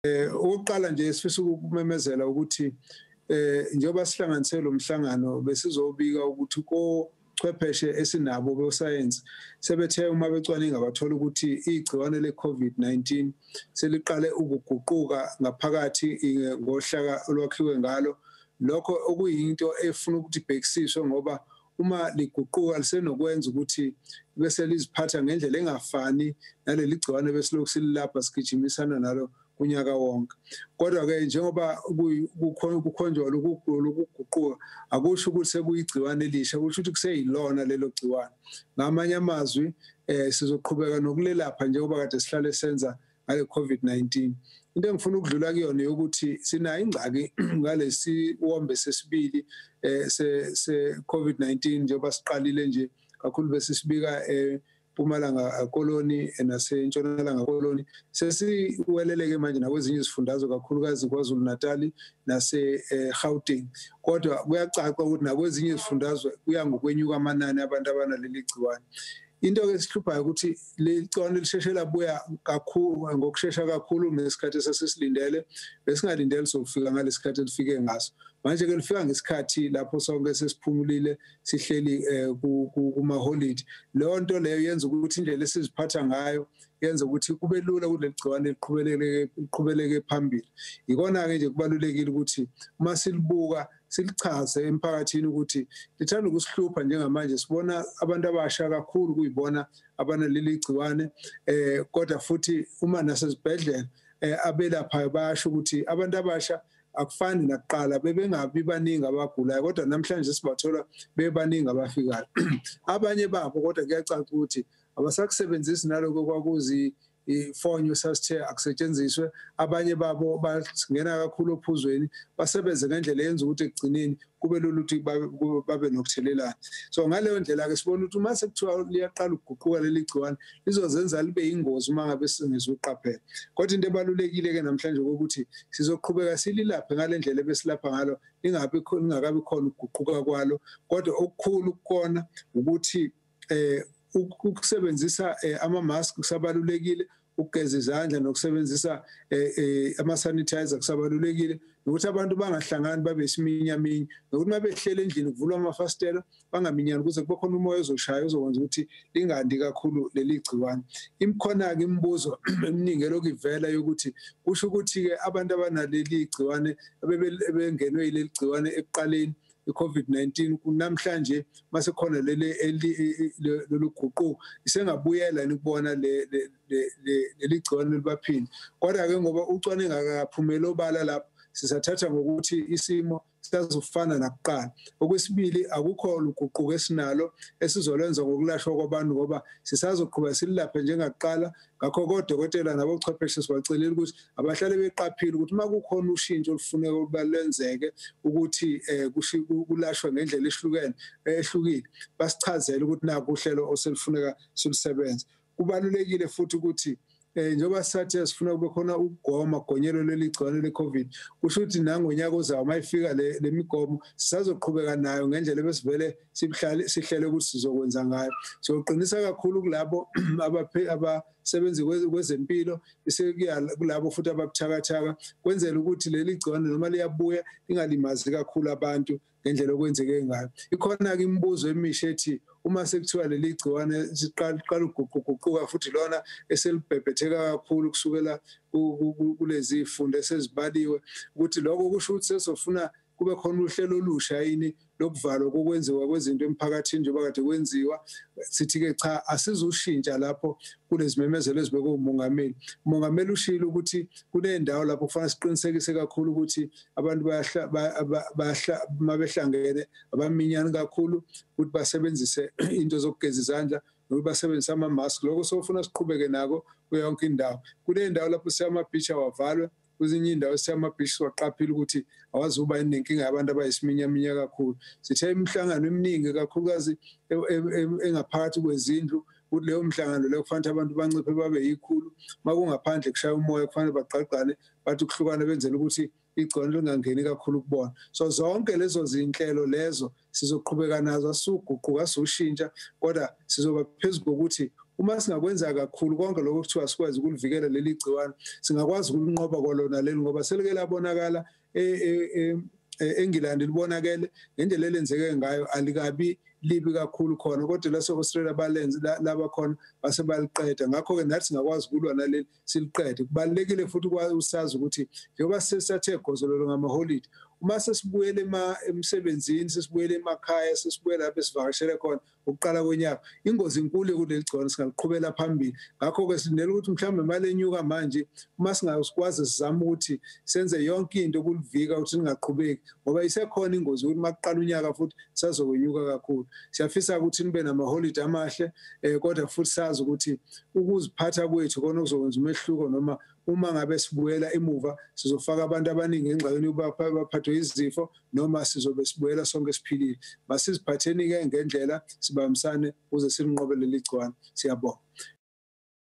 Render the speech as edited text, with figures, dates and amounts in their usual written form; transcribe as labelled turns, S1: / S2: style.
S1: Oqala nje sifisa ukumemezela ukuthi njengoba sihlanganisele lo mhlangano besizobika ukuthi chwepheshe esinabo besayensi sebethe uma becwaninga bathola ukuthi igciwane le-COVID-19 seliqale ukuguquka ngaphakathi ngohlaka olwakhiwe ngalo. Lokho okuyinto efuna ukuthi ibhekisiswe ngoba uma liguquka lisenokwenza ukuthi bese liziphatha ngendlela engafani naleli gciwane besilokhu silapha sigijimisana nalo kunyaka wonke. Kodwa-ke njengoba kukhonjwa lokuguquka akusho ukuthi sekuyigciwane elisha, kusho ukuthi kuseyilona lelo gciwane. Ngamanye amazwi sizoqhubeka nokulelapha njengoba kade sihlale senza ngale COVID-19. Into engifuna ukudlula kuyona ukuthi sinayo ingxaki ngalesi wombe sesibili se-COVID-19 njengoba siqalile nje kakhulu besisibika Mpumalanga koloni nasentshonalanga koloni sesiweleleke manje nakwezinye izifundazwe kakhulukazi KwaZulu Natal nase-Gauteng. Kodwa kuyacaca ukuthi nakwezinye izifundazwe kuya ngokwenyuka amanani abantu abanaleli gciwane. Into esihluphayo ukuthi le gciwane lisheshe labuya kakhulu ngokushesha kakhulu ngesikhathi esasilindele, besingalindele sokufika ngalesikhathi elifike ngaso. Manje ke lifika ngesikhathi lapho sonke sesiphumulile sihleli kuma-holiday. Leyo nto leyo yenza ukuthi indlela esiziphatha ngayo yenza ukuthi kube lula ukuthi legciwane liqhubeleke phambili. Ikona-ke nje kubalulekile ukuthi uma silibuka silichaze emphakathini ukuthi lithanda ukusihlupha njengamanje sibona abantu abasha kakhulu kuyibona abanaleli gciwane, kodwa futhi uma nasezibhedlela abelaphayo bayasho ukuthi abantu abasha akufani nakuqala bebengabi baningi abagulayo, kodwa namhlanje sibathola bebaningi abafikayo. Abanye babo kodwa kuyacaca ukuthi abasakusebenzisi naloko kwakuzi ifonyo sasithe akusetshenziswe. Abanye babo bangena kakhulu ophuzweni basebenze ngendlela yenza ukuthi ekugcineni kube lula ukuthi babe nokuthelelana. So ngaleyo ndlela-ke sibona ukuthi uma sekuthiwa liyaqala ukuguquka leli gciwane lizozenza libe yingozi uma ngabe singezukuqaphela. Kodwa into ebalulekile-ke namhlanje ukuthi sizoqhubeka sililaphe ngale ndlela ebesilapha ngalo lingakabi khona ukuguquka kwalo. Kodwa okukhulu kukona ukuthi ukusebenzisa ama-mask kusabalulekile, ukugeza izandla nokusebenzisa ama-sanitizer kusabalulekile, nokuthi abantu bangahlangani babe isiminyaminya, nokuthi uma behlele endlini kuvulwa amafasitela bangaminyani ukuze kube khona umoya ozoshaya ozokwenza ukuthi lingandi kakhulu leli gciwane. Imkhona-ke imibuzo eminingi elokhu ivela yokuthi kusho ukuthi-ke abantu abanaleli gciwane ebengenwe yileli gciwane ekuqaleni i-COVID-19 namhlanje mase khona lolu guquko isengabuyela nikubona leli gciwane libaphinde. Kodwa-ke ngoba ucwaningo akaphumeli obala lapho sisathatha ngokuthi isimo sitazofana nakuqala. Okwesibili, akukho luguquko esinalo esizolenza ngokulashwa kwabantu ngoba sisazoqhubeka sililaphe njengakuqala. Ngakho kodokotela nabochwepheshe sibacelela ukuthi abahlale beqaphile ukuthi uma kukhona ushintsho olufuneka ukuba lwenzeke ukuthi kulashwe ngendlela ehlukile basichazele ukuthi naku uhlelo oselifuneka silusebenze. Kubalulekile futhi ukuthi njengoba sathe sifuna kube khona ukugoma gonyelo leli gciwane le-COVID, kusho ukuthi nangonyaka ozayo uma ifika le migomo sisazoqhubeka nayo ngendlela ebesivele sihlele ukuthi sizokwenza ngayo. Sizoqinisa kakhulu kulabo abasebenzi kwezempilo isekuya kulabo futhi ababuthakathaka kwenzela ukuthi leli gciwane noma liyabuya lingalimazi kakhulu abantu ngendlela okwenzeke ngayo. Ikhona-ke imibuzo emisha ethi uma sekuthiwa leli gciwane siqala ukuguquka futhi lona eselibhebhetheka kakhulu kusukela kulezi ifundo esezibaliwe ukuthi lokho kusho ukuthi sesofuna kube khona uhlelo olusha yini lokuvalwa kokwenziwa kwezinto emphakathini njengoba kade kwenziwa. Sithi-ke cha, asizushintsha lapho kulezi memezelo ezibekwe umongameli. Umongameli ushilo ukuthi kuney'ndawo lapho kufanele siqinisekise kakhulu ukuthi abantu uma behlangene abaminyani kakhulu ukuthi basebenzise into zokugeza izandla nokuthi basebenzise ama-mask. Lokho sofuna siqhubeke nako kuyo yonke indawo. Kuney'ndawo lapho ama-beach awavalwe, kwezinye indawo ama-beach siwaqaphile ukuthi awazuba nenkinga yabantu abayisiminyaminya kakhulu. Sithe imihlangano eminingi kakhulukazi engaphakathi kwezindlu, ukuthi leyo mhlangano leyo kufanele abantu banciphe babe yikhulu. Uma kungaphandle kushaya umoya kufanele bagqagqane bathi ukuhlukana benzela ukuthi igciwane lingangeni kakhulu kubona. So zonke lezo zinhlelo lezo sizoqhubeka nazo, asisuguquka asishintsha, kodwa sizoba phezulu kokuthi uma singakwenza kakhulu konke lokho kuthiwa sikwazi ukulivikela leli gciwane singakwazi ukunqoba kwalona leli ngoba selike labonakala eNgilandi libonakele ngendlela elenzeke ngayo alikabi libi kakhulu khona kodwa lase-Australia balenze laba khona base baliqeda ngakho-ke nathi singakwazi ukulwa naleli siliqede kubalulekile futhi usazi ukuthi njengoba sesathe gozololo ngamaholide uma sesibuyela emsebenzini sesibuyela emakhaya sesibuyela lapho esivakashele khona ukuqala kwenyanga ingozi inkulu kuleli gciwane singaliqhubela phambili ngakho-ke silindele ukuthi mhlawumbe imali enyuka manje uma singakwazi sizame ukuthi senze yonke into ukulivika ukuthi lingaqhubeki ngoba isekhona ingozi ukuthi uma kuqala unyaka futhi sazokwenyuka kakhulu siyafisa ukuthi nibe namaholide amahle kodwa futhi sazi ukuthi ukuziphatha kwethu kona kuzokwenza umehluko noma uma ngabe sibuyela emuva sizofaka abantu abaningi engxakini baphathwe izifo noma sizobe sibuyela sonke siphilile masiziphatheni ke ngendlela sibambisane ukuze silinqobe leli gciwane siyabonga